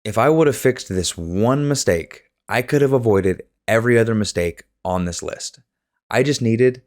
If I would have fixed this one mistake, I could have avoided every other mistake on this list. I just needed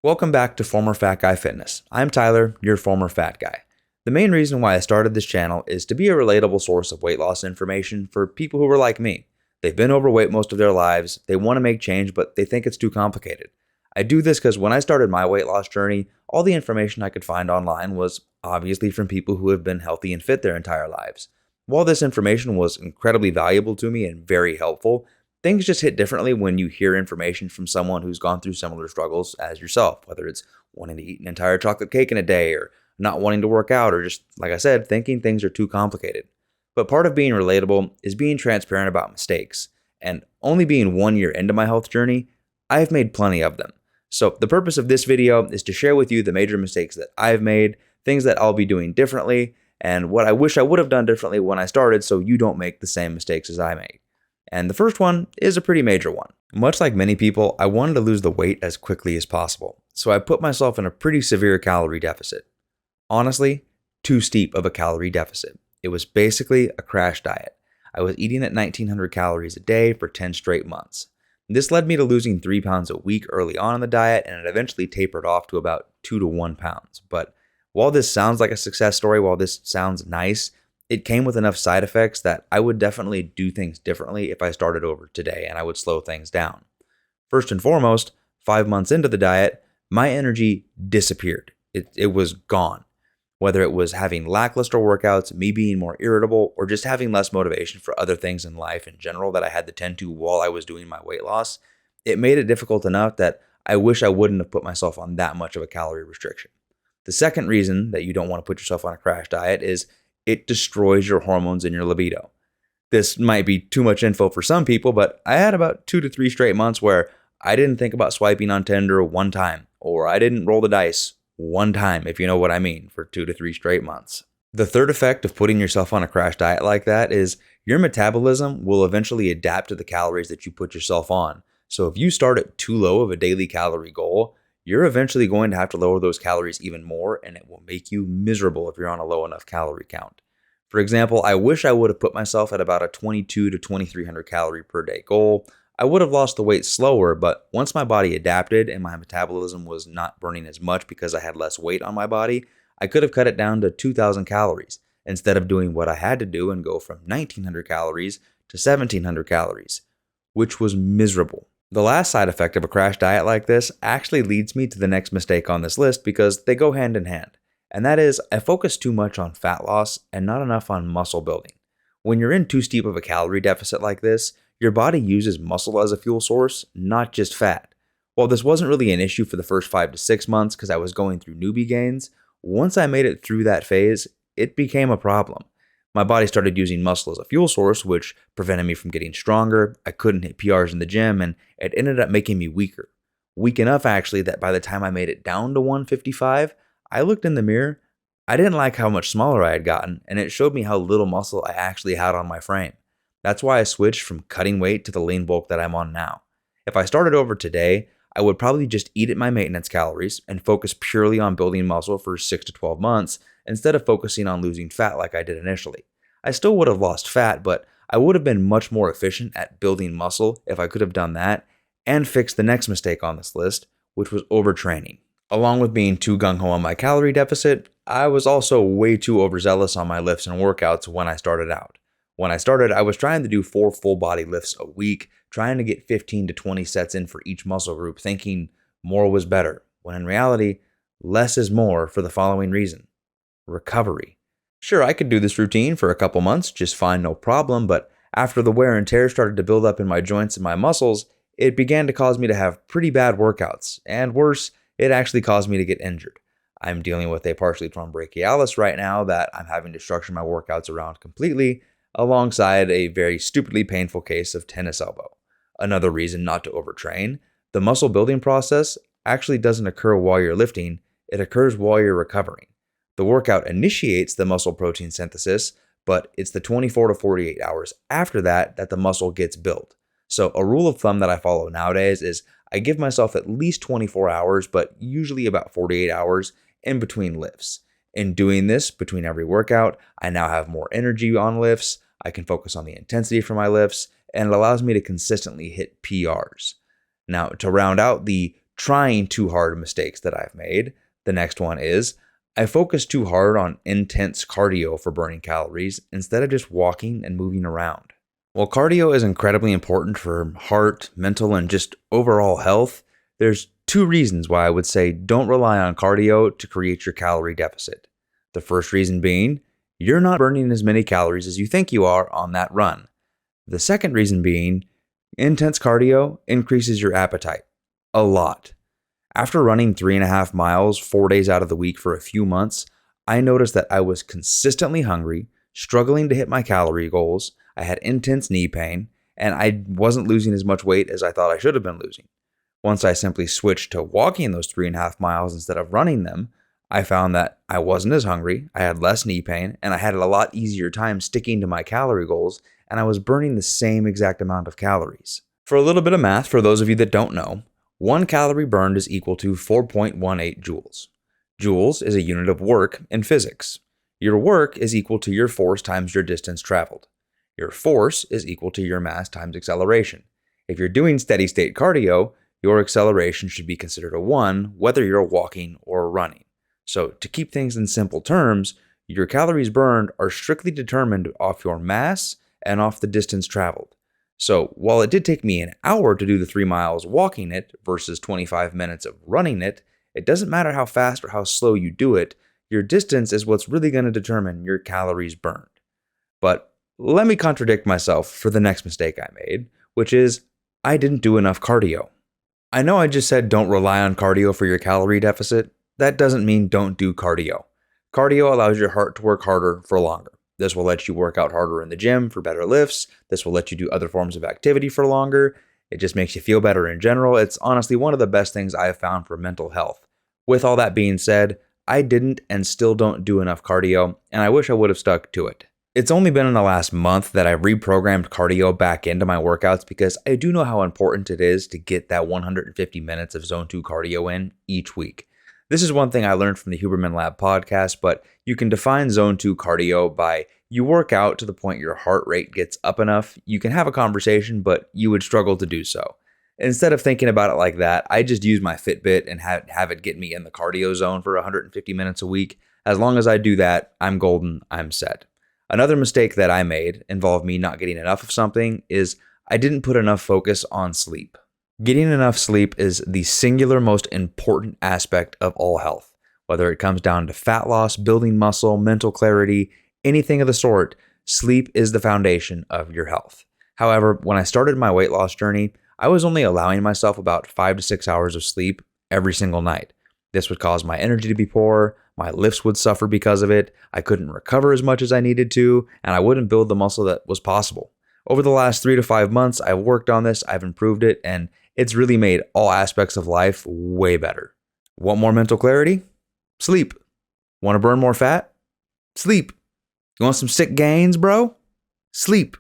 Welcome back to Former Fat Guy Fitness. I'm Tyler, your former fat guy. The main reason why I started this channel is to be a relatable source of weight loss information for people who are like me. They've been overweight most of their lives, they want to make change, but they think it's too complicated. I do this because when I started my weight loss journey, all the information I could find online was obviously from people who have been healthy and fit their entire lives. While this information was incredibly valuable to me and very helpful, things just hit differently when you hear information from someone who's gone through similar struggles as yourself, whether it's wanting to eat an entire chocolate cake in a day or not wanting to work out or just, like I said, thinking things are too complicated. But part of being relatable is being transparent about mistakes. And only being 1 year into my health journey, I've made plenty of them. So the purpose of this video is to share with you the major mistakes that I've made, things that I'll be doing differently, and what I wish I would have done differently when I started so you don't make the same mistakes as I made. And the first one is a pretty major one. Much like many people, I wanted to lose the weight as quickly as possible, so I put myself in a pretty severe calorie deficit. Honestly, too steep of a calorie deficit. It was basically a crash diet. I was eating at 1900 calories a day for 10 straight months. This led me to losing 3 pounds a week early on in the diet, and it eventually tapered off to about 2 to 1 pounds. But while this sounds like a success story, while this sounds nice, it came with enough side effects that I would definitely do things differently if I started over today, and I would slow things down. First and foremost, 5 months into the diet, my energy disappeared. It was gone. Whether it was having lackluster workouts, me being more irritable, or just having less motivation for other things in life in general that I had to tend to while I was doing my weight loss, it made it difficult enough that I wish I wouldn't have put myself on that much of a calorie restriction. The second reason that you don't want to put yourself on a crash diet is it destroys your hormones and your libido. This might be too much info for some people, but I had about 2 to 3 straight months where I didn't think about swiping on Tinder one time, or I didn't roll the dice one time, if you know what I mean, for 2 to 3 straight months. The third effect of putting yourself on a crash diet like that is your metabolism will eventually adapt to the calories that you put yourself on. So if you start at too low of a daily calorie goal, you're eventually going to have to lower those calories even more, and it will make you miserable if you're on a low enough calorie count. For example, I wish I would have put myself at about a 22 to 2300 calorie per day goal. I would have lost the weight slower, but once my body adapted and my metabolism was not burning as much because I had less weight on my body, I could have cut it down to 2000 calories instead of doing what I had to do and go from 1900 calories to 1700 calories, which was miserable. The last side effect of a crash diet like this actually leads me to the next mistake on this list because they go hand in hand. And that is, I focus too much on fat loss and not enough on muscle building. When you're in too steep of a calorie deficit like this, your body uses muscle as a fuel source, not just fat. While this wasn't really an issue for the first 5 to 6 months because I was going through newbie gains, once I made it through that phase, it became a problem. My body started using muscle as a fuel source, which prevented me from getting stronger. I couldn't hit PRs in the gym, and it ended up making me weaker. Weak enough, actually, that by the time I made it down to 155, I looked in the mirror. I didn't like how much smaller I had gotten, and it showed me how little muscle I actually had on my frame. That's why I switched from cutting weight to the lean bulk that I'm on now. If I started over today, I would probably just eat at my maintenance calories and focus purely on building muscle for 6 to 12 months instead of focusing on losing fat like I did initially. I still would have lost fat, but I would have been much more efficient at building muscle if I could have done that and fixed the next mistake on this list, which was overtraining. Along with being too gung-ho on my calorie deficit, I was also way too overzealous on my lifts and workouts when I started out. When I started, I was trying to do 4 full body lifts a week, trying to get 15 to 20 sets in for each muscle group, thinking more was better, when in reality, less is more for the following reason: recovery. Sure, I could do this routine for a couple months just fine, no problem, but after the wear and tear started to build up in my joints and my muscles, it began to cause me to have pretty bad workouts, and worse, it actually caused me to get injured. I'm dealing with a partially torn brachialis right now that I'm having to structure my workouts around completely, alongside a very stupidly painful case of tennis elbow. Another reason not to overtrain: the muscle building process actually doesn't occur while you're lifting, it occurs while you're recovering. The workout initiates the muscle protein synthesis, but it's the 24 to 48 hours after that that the muscle gets built. So a rule of thumb that I follow nowadays is I give myself at least 24 hours, but usually about 48 hours in between lifts. In doing this between every workout, I now have more energy on lifts, I can focus on the intensity for my lifts, and it allows me to consistently hit PRs. Now, to round out the trying too hard mistakes that I've made, the next one is I focus too hard on intense cardio for burning calories instead of just walking and moving around. While cardio is incredibly important for heart, mental, and just overall health, there's two reasons why I would say don't rely on cardio to create your calorie deficit. The first reason being, you're not burning as many calories as you think you are on that run. The second reason being, intense cardio increases your appetite a lot. After running 3.5 miles 4 days out of the week for a few months, I noticed that I was consistently hungry, struggling to hit my calorie goals, I had intense knee pain, and I wasn't losing as much weight as I thought I should have been losing. Once I simply switched to walking those 3.5 miles instead of running them, I found that I wasn't as hungry, I had less knee pain, and I had a lot easier time sticking to my calorie goals, and I was burning the same exact amount of calories. For a little bit of math, for those of you that don't know, 1 calorie burned is equal to 4.18 joules. Joules is a unit of work in physics. Your work is equal to your force times your distance traveled. Your force is equal to your mass times acceleration. If you're doing steady state cardio, your acceleration should be considered a 1, whether you're walking or running. So to keep things in simple terms, your calories burned are strictly determined off your mass and off the distance traveled. So while it did take me an hour to do the 3 miles walking it versus 25 minutes of running it, it doesn't matter how fast or how slow you do it, your distance is what's really going to determine your calories burned. But let me contradict myself for the next mistake I made, which is I didn't do enough cardio. I know I just said don't rely on cardio for your calorie deficit. That doesn't mean don't do cardio. Cardio allows your heart to work harder for longer. This will let you work out harder in the gym for better lifts. This will let you do other forms of activity for longer. It just makes you feel better in general. It's honestly one of the best things I have found for mental health. With all that being said, I didn't and still don't do enough cardio, and I wish I would have stuck to it. It's only been in the last month that I reprogrammed cardio back into my workouts because I do know how important it is to get that 150 minutes of Zone 2 cardio in each week. This is one thing I learned from the Huberman Lab podcast, but you can define Zone 2 cardio by you work out to the point your heart rate gets up enough, you can have a conversation, but you would struggle to do so. Instead of thinking about it like that, I just use my Fitbit and have it get me in the cardio zone for 150 minutes a week. As long as I do that, I'm golden, I'm set. Another mistake that I made involved me not getting enough of something is I didn't put enough focus on sleep. Getting enough sleep is the singular most important aspect of all health. Whether it comes down to fat loss, building muscle, mental clarity, anything of the sort, sleep is the foundation of your health. However, when I started my weight loss journey, I was only allowing myself about 5 to 6 hours of sleep every single night. This would cause my energy to be poor, my lifts would suffer because of it, I couldn't recover as much as I needed to, and I wouldn't build the muscle that was possible. Over the last 3 to 5 months, I've worked on this, I've improved it, and it's really made all aspects of life way better. Want more mental clarity? Sleep. Want to burn more fat? Sleep. You want some sick gains, bro? Sleep.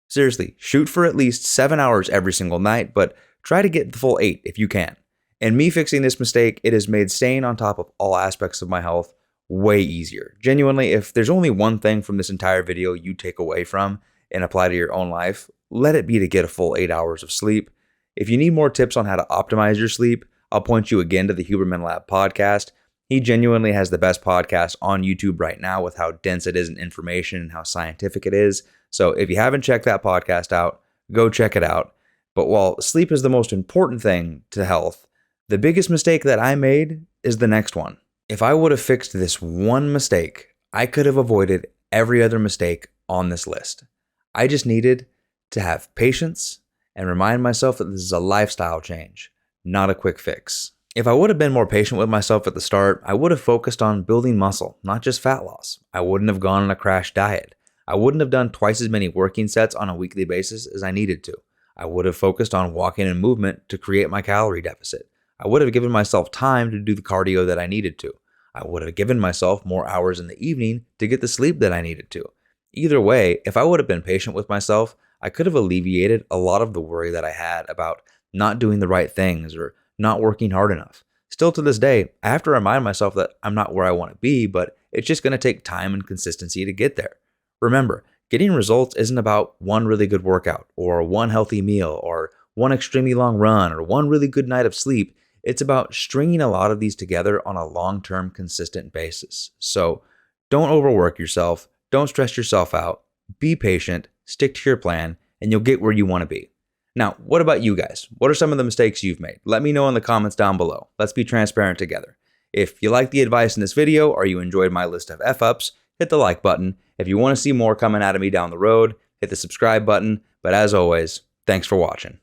Seriously, shoot for at least 7 hours every single night, but try to get the full 8 if you can. And me fixing this mistake, it has made staying on top of all aspects of my health way easier. Genuinely, if there's only one thing from this entire video you take away from and apply to your own life, let it be to get a full 8 hours of sleep. If you need more tips on how to optimize your sleep, I'll point you again to the Huberman Lab podcast. He genuinely has the best podcast on YouTube right now with how dense it is in information and how scientific it is. So if you haven't checked that podcast out, go check it out. But while sleep is the most important thing to health, the biggest mistake that I made is the next one. If I would have fixed this one mistake, I could have avoided every other mistake on this list. I just needed to have patience and remind myself that this is a lifestyle change, not a quick fix. If I would have been more patient with myself at the start, I would have focused on building muscle, not just fat loss. I wouldn't have gone on a crash diet. I wouldn't have done twice as many working sets on a weekly basis as I needed to. I would have focused on walking and movement to create my calorie deficit. I would have given myself time to do the cardio that I needed to. I would have given myself more hours in the evening to get the sleep that I needed to. Either way, if I would have been patient with myself, I could have alleviated a lot of the worry that I had about not doing the right things, or not working hard enough. Still to this day, I have to remind myself that I'm not where I want to be, but it's just going to take time and consistency to get there. Remember, getting results isn't about one really good workout, or one healthy meal, or one extremely long run, or one really good night of sleep. It's about stringing a lot of these together on a long-term consistent basis. So don't overwork yourself, don't stress yourself out, be patient, stick to your plan, and you'll get where you want to be. Now, what about you guys? What are some of the mistakes you've made? Let me know in the comments down below. Let's be transparent together. If you like the advice in this video or you enjoyed my list of F-ups, hit the like button. If you want to see more coming out of me down the road, hit the subscribe button. But as always, thanks for watching.